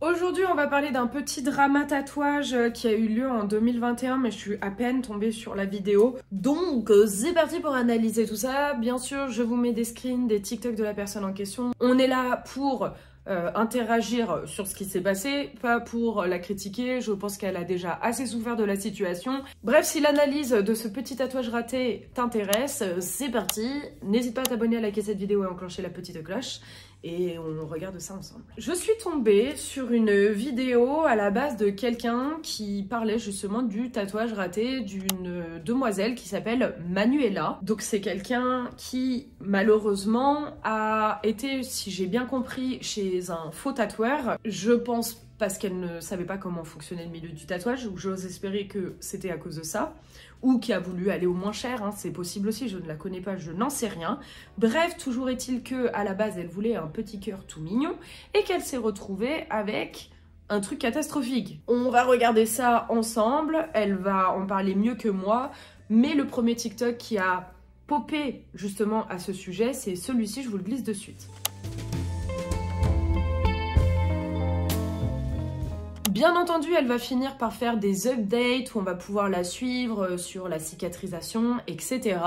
Aujourd'hui, on va parler d'un petit drama tatouage qui a eu lieu en 2021, mais je suis à peine tombée sur la vidéo. Donc, c'est parti pour analyser tout ça. Bien sûr, je vous mets des screens, des TikTok de la personne en question. On est là pour interagir sur ce qui s'est passé, pas pour la critiquer. Je pense qu'elle a déjà assez souffert de la situation. Bref, si l'analyse de ce petit tatouage raté t'intéresse, c'est parti. N'hésite pas à t'abonner, à liker cette vidéo et à enclencher la petite cloche. Et on regarde ça ensemble. Je suis tombée sur une vidéo à la base de quelqu'un qui parlait justement du tatouage raté d'une demoiselle qui s'appelle Manuela. Donc c'est quelqu'un qui malheureusement a été, si j'ai bien compris, chez un faux tatoueur. Je pense parce qu'elle ne savait pas comment fonctionnait le milieu du tatouage, ou j'ose espérer que c'était à cause de ça, ou qui a voulu aller au moins cher, hein, c'est possible aussi, je ne la connais pas, je n'en sais rien. Bref, toujours est-il que à la base, elle voulait un petit cœur tout mignon, et qu'elle s'est retrouvée avec un truc catastrophique. On va regarder ça ensemble, elle va en parler mieux que moi, mais le premier TikTok qui a popé justement à ce sujet, c'est celui-ci, je vous le glisse de suite. Bien entendu, elle va finir par faire des updates où on va pouvoir la suivre sur la cicatrisation, etc.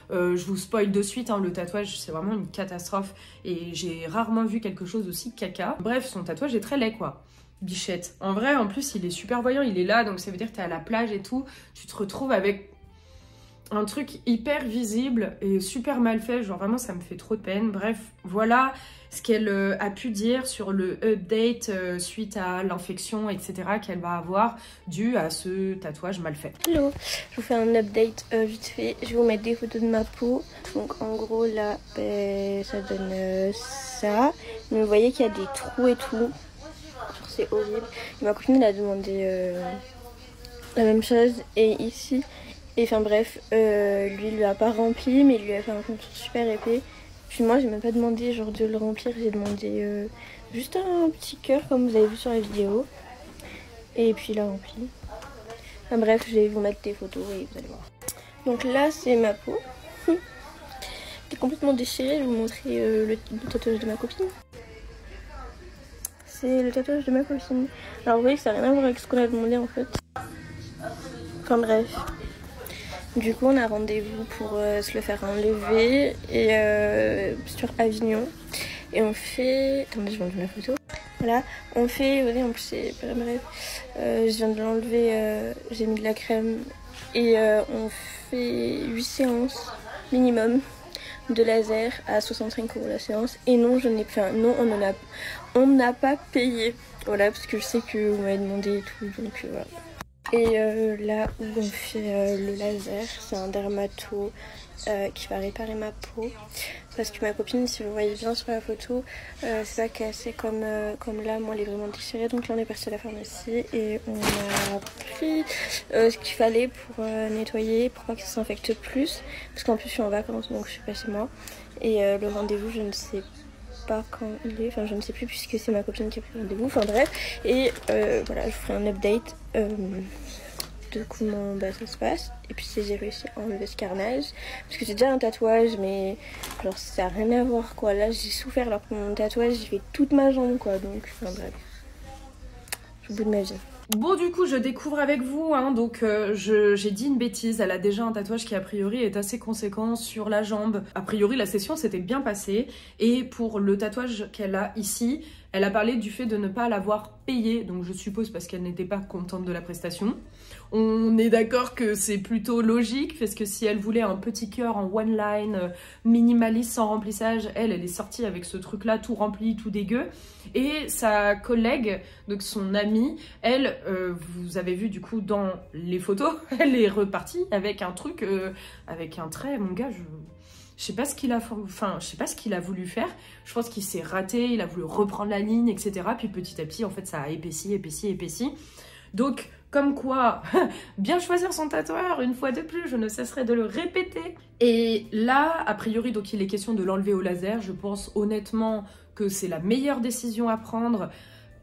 Je vous spoil de suite, hein, le tatouage c'est vraiment une catastrophe et j'ai rarement vu quelque chose aussi caca. Bref, son tatouage est très laid quoi. Bichette. En vrai, en plus, il est super voyant, il est là, donc ça veut dire que t'es à la plage et tout. Tu te retrouves avec un truc hyper visible et super mal fait, genre vraiment ça me fait trop de peine. Bref, voilà ce qu'elle a pu dire sur le update suite à l'infection, etc. qu'elle va avoir dû à ce tatouage mal fait. Hello, je vous fais un update vite fait. Je vais vous mettre des photos de ma peau. Donc en gros là, ça donne ça. Mais vous voyez qu'il y a des trous et tout. C'est horrible. Et ma copine elle a demandé la même chose. Et ici... Et enfin bref, lui lui a pas rempli, mais il lui a fait un contour super épais. Puis moi j'ai même pas demandé genre de le remplir, j'ai demandé juste un petit cœur comme vous avez vu sur la vidéo. Et puis il a rempli. Enfin bref, je vais vous mettre des photos et vous allez voir. Donc là c'est ma peau. Elle est complètement déchirée, je vais vous montrer le tatouage de ma copine. C'est le tatouage de ma copine. Alors vous voyez que ça n'a rien à voir avec ce qu'on a demandé en fait. Enfin bref. Du coup, on a rendez-vous pour se le faire enlever et sur Avignon. Et on fait... Attendez, je vais enlever la photo. Voilà, on fait... Vous voyez, en plus, c'est... Bref, je viens de l'enlever, j'ai mis de la crème. Et on fait 8 séances minimum de laser à 65 € la séance. Et non, je n'ai... Enfin, non, on n'a pas payé. Voilà, parce que je sais que vous m'avez demandé et tout, donc voilà. Et là où on fait le laser, c'est un dermato qui va réparer ma peau. Parce que ma copine, si vous voyez bien sur la photo, c'est pas cassé comme là. Moi, elle est vraiment déchirée. Donc là, on est parti à la pharmacie et on a pris ce qu'il fallait pour nettoyer, pour pas que ça s'infecte plus. Parce qu'en plus, je suis en vacances, donc je suis pas chez moi. Et le rendez-vous, je ne sais pas quand il est, enfin je ne sais plus puisque c'est ma copine qui a pris rendez-vous, enfin bref. Et voilà, je vous ferai un update de comment ça se passe. Et puis si j'ai réussi à enlever ce carnage, parce que c'est déjà un tatouage, mais genre ça n'a rien à voir quoi. Là j'ai souffert alors que mon tatouage j'ai fait toute ma jambe quoi, donc enfin bref. Au bout de ma vie. Bon du coup je découvre avec vous, hein, donc j'ai dit une bêtise, elle a déjà un tatouage qui a priori est assez conséquent sur la jambe. A priori la session s'était bien passée et pour le tatouage qu'elle a ici, elle a parlé du fait de ne pas l'avoir payé, donc je suppose parce qu'elle n'était pas contente de la prestation. On est d'accord que c'est plutôt logique, parce que si elle voulait un petit cœur en one line, minimaliste, sans remplissage, elle est sortie avec ce truc-là tout rempli, tout dégueu. Et sa collègue, donc son amie, elle, vous avez vu du coup dans les photos, elle est repartie avec un truc, avec un trait, mon gars, je sais pas ce qu'il a, enfin, je sais pas ce qu'il a voulu faire. Je pense qu'il s'est raté, il a voulu reprendre la ligne, etc. Puis petit à petit, en fait, ça a épaissi, épaissi, épaissi. Donc, comme quoi, bien choisir son tatoueur, une fois de plus, je ne cesserai de le répéter. Et là, a priori, donc il est question de l'enlever au laser. Je pense honnêtement que c'est la meilleure décision à prendre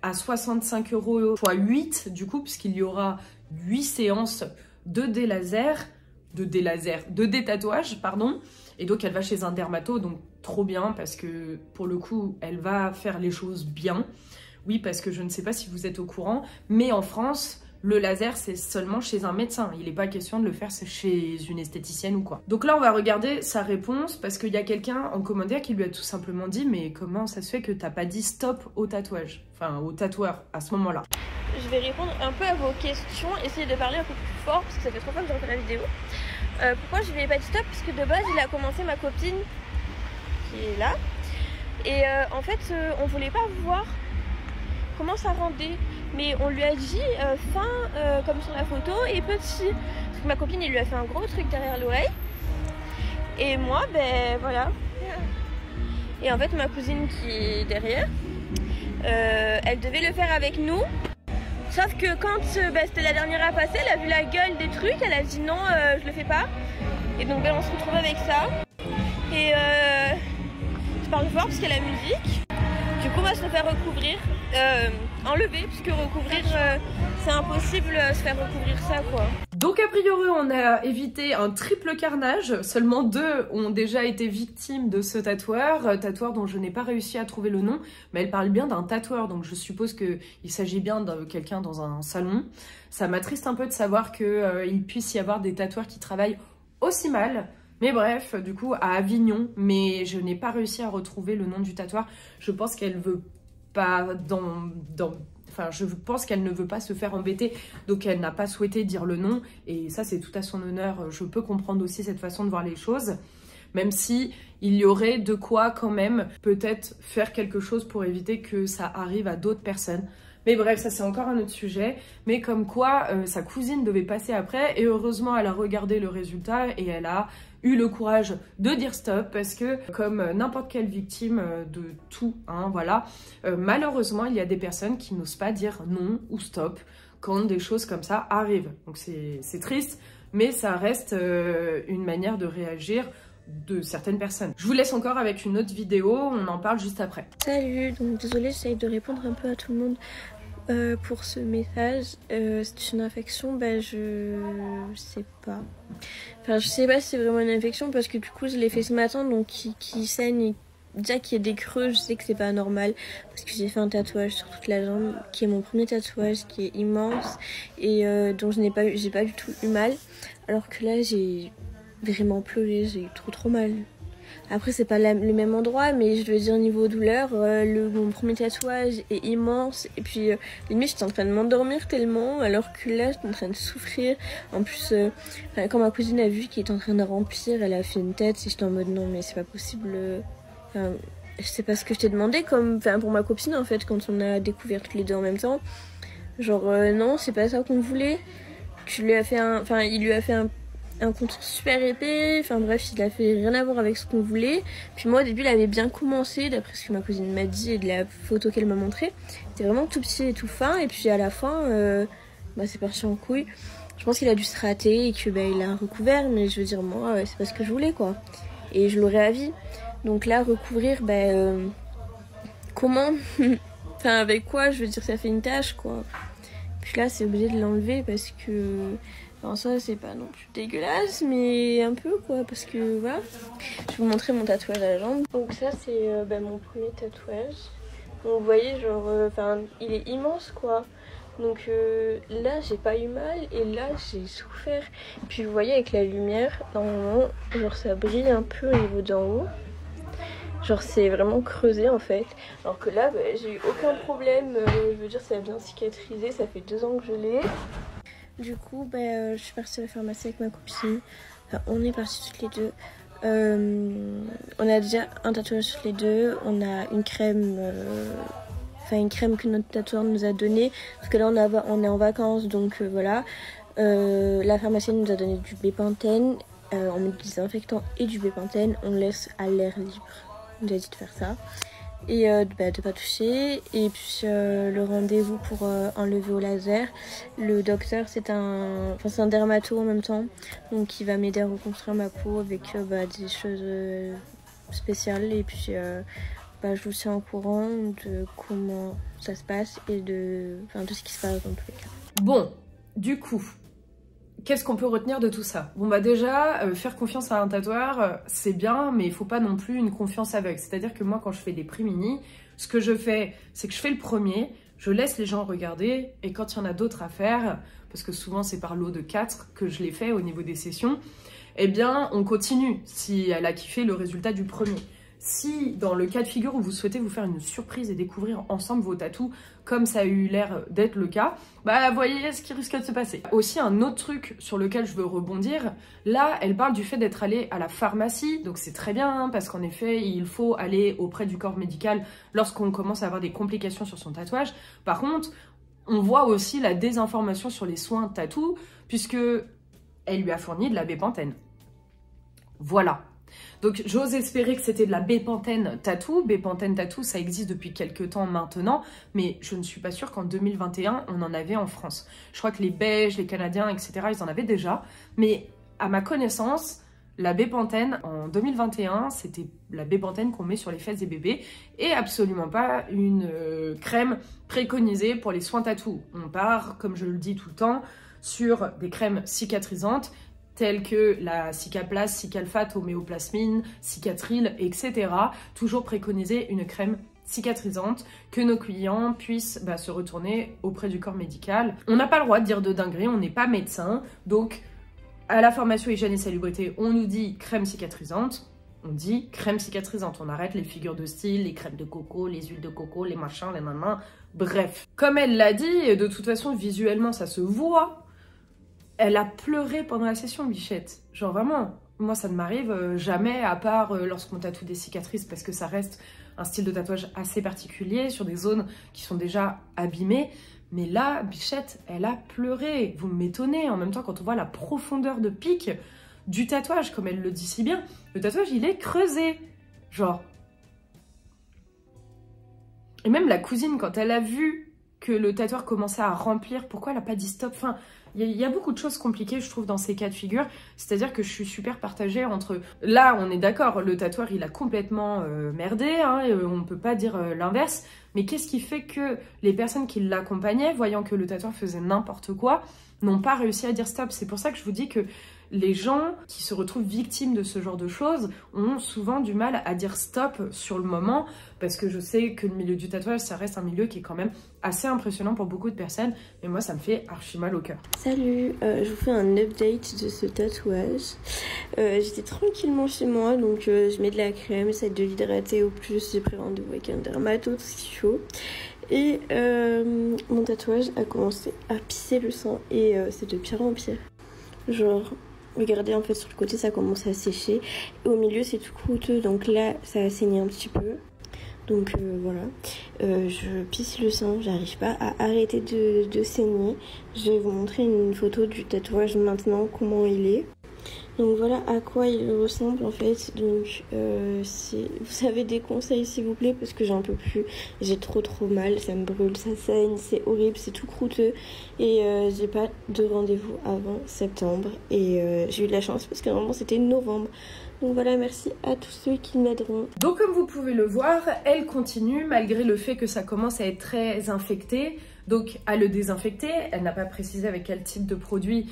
à 65 € x 8, du coup, puisqu'il y aura 8 séances de détatouage, pardon. Et donc elle va chez un dermato, donc trop bien, parce que pour le coup, elle va faire les choses bien. Oui, parce que je ne sais pas si vous êtes au courant, mais en France, le laser, c'est seulement chez un médecin. Il n'est pas question de le faire chez une esthéticienne ou quoi. Donc là, on va regarder sa réponse parce qu'il y a quelqu'un en commentaire qui lui a tout simplement dit « Mais comment ça se fait que t'as pas dit stop au tatouage ?» Enfin, au tatoueur, à ce moment-là. Je vais répondre un peu à vos questions, essayer de parler un peu plus fort parce que ça fait 3 fois que je refais la vidéo. Pourquoi je lui ai pas dit stop? Parce que de base, il a commencé ma copine qui est là. Et en fait, on voulait pas voir comment ça rendait. Mais on lui a dit fin comme sur la photo et petit. Parce que ma copine, il lui a fait un gros truc derrière l'oreille. Et moi, ben voilà. Et en fait, ma cousine qui est derrière, elle devait le faire avec nous. Sauf que quand c'était la dernière à passer, elle a vu la gueule des trucs, elle a dit non, je le fais pas. Et donc on se retrouve avec ça. Et je parle fort parce qu'il y a la musique. Du coup, on va se le faire recouvrir, enlever, puisque recouvrir, c'est impossible se faire recouvrir ça, quoi. Donc a priori, on a évité un triple carnage. Seulement 2 ont déjà été victimes de ce tatoueur dont je n'ai pas réussi à trouver le nom, mais elle parle bien d'un tatoueur, donc je suppose qu'il s'agit bien de quelqu'un dans un salon. Ça m'attriste un peu de savoir qu'il puisse y avoir des tatoueurs qui travaillent aussi mal. Mais bref, du coup, à Avignon, mais je n'ai pas réussi à retrouver le nom du tatoueur. Je pense qu'elle veut pas Enfin, je pense qu'elle ne veut pas se faire embêter, donc elle n'a pas souhaité dire le nom, et ça c'est tout à son honneur. Je peux comprendre aussi cette façon de voir les choses, même si il y aurait de quoi quand même peut-être faire quelque chose pour éviter que ça arrive à d'autres personnes. Mais bref, ça c'est encore un autre sujet, mais comme quoi sa cousine devait passer après, et heureusement elle a regardé le résultat et elle a eu le courage de dire stop, parce que comme n'importe quelle victime de tout, hein, voilà, malheureusement il y a des personnes qui n'osent pas dire non ou stop quand des choses comme ça arrivent. Donc c'est triste, mais ça reste une manière de réagir de certaines personnes. Je vous laisse encore avec une autre vidéo, on en parle juste après. Salut, donc désolée, j'essaye de répondre un peu à tout le monde pour ce message. C'est une infection, je sais pas. Enfin, je sais pas si c'est vraiment une infection parce que du coup je l'ai fait ce matin, donc qui saigne et déjà qu'il y a des creux, je sais que c'est pas normal parce que j'ai fait un tatouage sur toute la jambe qui est mon premier tatouage, qui est immense et dont j'ai pas du tout eu mal, alors que là j'ai vraiment pleuré, j'ai eu trop mal. Après c'est pas le même endroit, mais je veux dire niveau douleur, mon premier tatouage est immense et puis limite j'étais en train de m'endormir tellement, alors que là j'étais en train de souffrir. En plus quand ma cousine a vu qu'il était en train de remplir, elle a fait une tête et j'étais en mode non mais c'est pas possible. Je sais pas ce que je t'ai demandé pour ma copine en fait quand on a découvert toutes les deux en même temps. Genre non c'est pas ça qu'on voulait. Il lui a fait un contour super épais, enfin bref, il a fait rien à voir avec ce qu'on voulait. Puis moi au début il avait bien commencé, d'après ce que ma cousine m'a dit et de la photo qu'elle m'a montrée. C'était vraiment tout petit et tout fin, et puis à la fin, c'est parti en couille. Je pense qu'il a dû se rater et que il a recouvert, mais je veux dire moi, c'est pas ce que je voulais quoi. Et je l'aurais à vie. Donc là, recouvrir, comment enfin avec quoi, je veux dire ça fait une tache quoi. Puis là c'est obligé de l'enlever parce que... Enfin, ça c'est pas non plus dégueulasse, mais un peu quoi, parce que voilà. Je vais vous montrer mon tatouage à la jambe. Donc ça c'est mon premier tatouage. Donc vous voyez genre, il est immense quoi. Donc là j'ai pas eu mal et là j'ai souffert. Puis vous voyez avec la lumière, normalement, genre ça brille un peu au niveau d'en haut. Genre c'est vraiment creusé en fait. Alors que là j'ai eu aucun problème, je veux dire ça a bien cicatrisé, ça fait 2 ans que je l'ai. Du coup, je suis partie à la pharmacie avec ma copine. Enfin, on est partis toutes les deux. On a déjà un tatouage toutes les deux. On a une crème, une crème que notre tatoueur nous a donnée. Parce que là, on est en vacances, donc voilà. La pharmacienne nous a donné du Bépantène. On met du désinfectant et du Bépantène. On laisse à l'air libre. On nous a dit de faire ça. Et de pas toucher. Et puis le rendez-vous pour enlever au laser, le docteur c'est un dermato en même temps, donc il va m'aider à reconstruire ma peau avec des choses spéciales. Et puis je vous tiens au courant de comment ça se passe et de ce qui se passe dans tous les cas. Bon, du coup, qu'est-ce qu'on peut retenir de tout ça? Bon déjà, faire confiance à un tatoueur, c'est bien, mais il faut pas non plus une confiance aveugle. C'est-à-dire que moi, quand je fais des prix mini, Ce que je fais, c'est que je fais le premier, je laisse les gens regarder, et quand il y en a d'autres à faire, parce que souvent c'est par lot de 4 que je les fais au niveau des sessions, eh bien on continue si elle a kiffé le résultat du premier. Si dans le cas de figure où vous souhaitez vous faire une surprise et découvrir ensemble vos tatous, comme ça a eu l'air d'être le cas, bah voyez ce qui risque de se passer. Aussi un autre truc sur lequel je veux rebondir, là elle parle du fait d'être allée à la pharmacie, donc c'est très bien hein, parce qu'en effet il faut aller auprès du corps médical lorsqu'on commence à avoir des complications sur son tatouage. Par contre, on voit aussi la désinformation sur les soins tatou puisque elle lui a fourni de la bépantène. Voilà. Donc j'ose espérer que c'était de la bépantène tatou. Bépantène tatou, ça existe depuis quelques temps maintenant, mais je ne suis pas sûre qu'en 2021, on en avait en France. Je crois que les Belges, les Canadiens, etc., ils en avaient déjà. Mais à ma connaissance, la bépantène, en 2021, c'était la bépantène qu'on met sur les fesses des bébés et absolument pas une crème préconisée pour les soins tatou. On part, comme je le dis tout le temps, sur des crèmes cicatrisantes telles que la Cicaplast, Cicalfate, Homéoplasmine, Cicatril, etc. Toujours préconiser une crème cicatrisante, que nos clients puissent se retourner auprès du corps médical. On n'a pas le droit de dire de dinguerie, on n'est pas médecin, donc à la formation hygiène et salubrité, on nous dit crème cicatrisante, on dit crème cicatrisante, on arrête les figures de style, les crèmes de coco, les huiles de coco, les machins, les nanans, bref. Comme elle l'a dit, de toute façon visuellement ça se voit, elle a pleuré pendant la session, Bichette. Genre vraiment, moi ça ne m'arrive jamais, à part lorsqu'on tatoue des cicatrices, parce que ça reste un style de tatouage assez particulier, sur des zones qui sont déjà abîmées. Mais là, Bichette, elle a pleuré. Vous m'étonnez, en même temps quand on voit la profondeur de pic du tatouage, comme elle le dit si bien, le tatouage il est creusé. Genre. Et même la cousine, quand elle a vu que le tatoueur commençait à remplir, pourquoi elle n'a pas dit stop? Enfin, il y a beaucoup de choses compliquées, je trouve, dans ces cas de figure. C'est-à-dire que je suis super partagée entre... Là, on est d'accord, le tatoueur, il a complètement merdé, hein, on ne peut pas dire l'inverse. Mais qu'est-ce qui fait que les personnes qui l'accompagnaient, voyant que le tatoueur faisait n'importe quoi, n'ont pas réussi à dire stop? C'est pour ça que je vous dis que les gens qui se retrouvent victimes de ce genre de choses ont souvent du mal à dire stop sur le moment, parce que je sais que le milieu du tatouage, ça reste un milieu qui est quand même assez impressionnant pour beaucoup de personnes, mais moi ça me fait archi mal au cœur. Salut, je vous fais un update de ce tatouage. J'étais tranquillement chez moi, donc je mets de la crème, j'essaie de l'hydrater au plus, j'ai pris rendez-vous avec un dermato, tout ce qu'il faut. Et mon tatouage a commencé à pisser le sang, et c'est de pire en pire. Genre... Regardez, en fait, sur le côté, ça commence à sécher. Et au milieu, c'est tout croûteux. Donc là, ça a saigné un petit peu. Donc voilà. Je pisse le sang. J'arrive pas à arrêter de saigner. Je vais vous montrer une photo du tatouage maintenant, comment il est. Donc voilà à quoi il ressemble en fait. Donc si vous avez des conseils s'il vous plaît, parce que j'en peux plus, j'ai trop mal, ça me brûle, ça saigne, c'est horrible, c'est tout croûteux et j'ai pas de rendez-vous avant septembre et j'ai eu de la chance parce que normalement c'était novembre. Donc voilà, merci à tous ceux qui m'aideront. Donc comme vous pouvez le voir, elle continue malgré le fait que ça commence à être très infecté, donc à le désinfecter. Elle n'a pas précisé avec quel type de produit.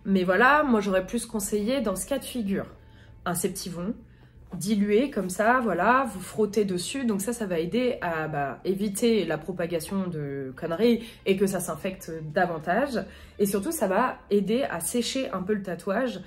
Mais voilà, moi j'aurais plus conseillé dans ce cas de figure un Septivon dilué comme ça, voilà, vous frottez dessus, donc ça va aider à éviter la propagation de conneries et que ça s'infecte davantage. Et surtout, ça va aider à sécher un peu le tatouage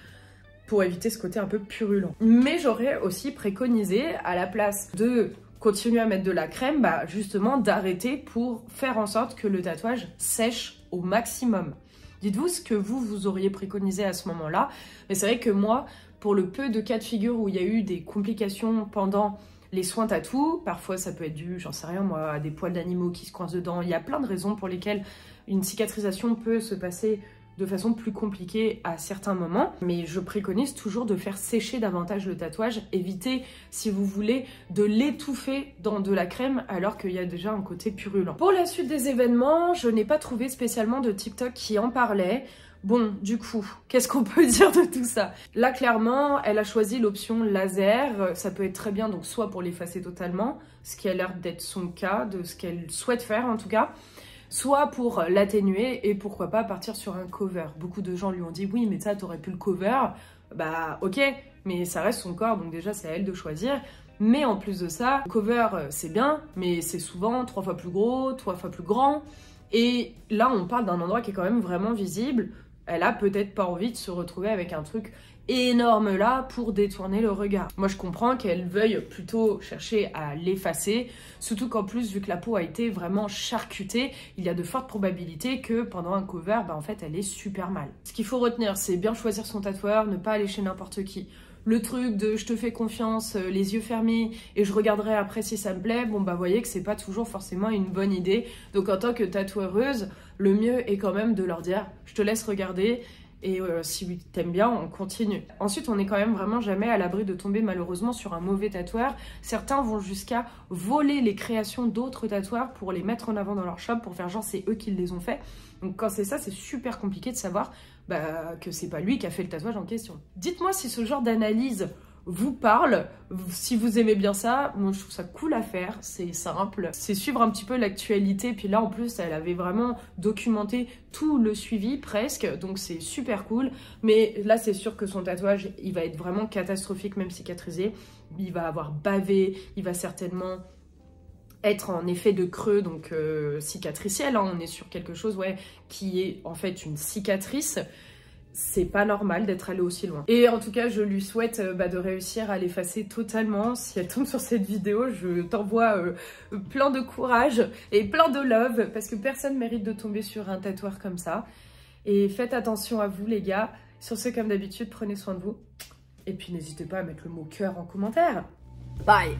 pour éviter ce côté un peu purulent. Mais j'aurais aussi préconisé, à la place de continuer à mettre de la crème, justement d'arrêter pour faire en sorte que le tatouage sèche au maximum. Dites-vous ce que vous auriez préconisé à ce moment-là. Mais c'est vrai que moi, pour le peu de cas de figure où il y a eu des complications pendant les soins tatou, parfois ça peut être dû, j'en sais rien moi, à des poils d'animaux qui se coincent dedans. Il y a plein de raisons pour lesquelles une cicatrisation peut se passer de façon plus compliquée à certains moments, mais je préconise toujours de faire sécher davantage le tatouage, éviter, si vous voulez, de l'étouffer dans de la crème alors qu'il y a déjà un côté purulent. Pour la suite des événements, je n'ai pas trouvé spécialement de TikTok qui en parlait. Bon, du coup, qu'est-ce qu'on peut dire de tout ça? Là, clairement, elle a choisi l'option laser. Ça peut être très bien, donc soit pour l'effacer totalement, ce qui a l'air d'être son cas, de ce qu'elle souhaite faire en tout cas, soit pour l'atténuer et pourquoi pas partir sur un cover. Beaucoup de gens lui ont dit oui mais ça t'aurais pu le cover, bah ok, mais ça reste son corps donc déjà c'est à elle de choisir. Mais en plus de ça, le cover c'est bien, mais c'est souvent 3 fois plus gros, 3 fois plus grand. Et là on parle d'un endroit qui est quand même vraiment visible. Elle a peut-être pas envie de se retrouver avec un truc énorme là pour détourner le regard. Moi je comprends qu'elle veuille plutôt chercher à l'effacer, surtout qu'en plus vu que la peau a été vraiment charcutée, il y a de fortes probabilités que pendant un cover, en fait elle est super mal. Ce qu'il faut retenir, c'est bien choisir son tatoueur, ne pas aller chez n'importe qui. Le truc de je te fais confiance, les yeux fermés et je regarderai après si ça me plaît, vous voyez que c'est pas toujours forcément une bonne idée. Donc en tant que tatoueuse, le mieux est quand même de leur dire je te laisse regarder. Et si t'aimes bien, on continue. Ensuite, on n'est quand même vraiment jamais à l'abri de tomber malheureusement sur un mauvais tatoueur. Certains vont jusqu'à voler les créations d'autres tatoueurs pour les mettre en avant dans leur shop, pour faire genre c'est eux qui les ont fait. Donc quand c'est ça, c'est super compliqué de savoir que c'est pas lui qui a fait le tatouage en question. Dites-moi si ce genre d'analyse vous parle, si vous aimez bien ça. Moi je trouve ça cool à faire, c'est simple, c'est suivre un petit peu l'actualité, puis là en plus elle avait vraiment documenté tout le suivi presque, donc c'est super cool. Mais là c'est sûr que son tatouage il va être vraiment catastrophique même cicatrisé, il va avoir bavé, il va certainement être en effet de creux, donc cicatriciel, hein. On est sur quelque chose qui est en fait une cicatrice. C'est pas normal d'être allé aussi loin. Et en tout cas, je lui souhaite de réussir à l'effacer totalement. Si elle tombe sur cette vidéo, je t'envoie plein de courage et plein de love, parce que personne mérite de tomber sur un tatoueur comme ça. Et faites attention à vous les gars. Sur ce, comme d'habitude, prenez soin de vous. Et puis n'hésitez pas à mettre le mot cœur en commentaire. Bye!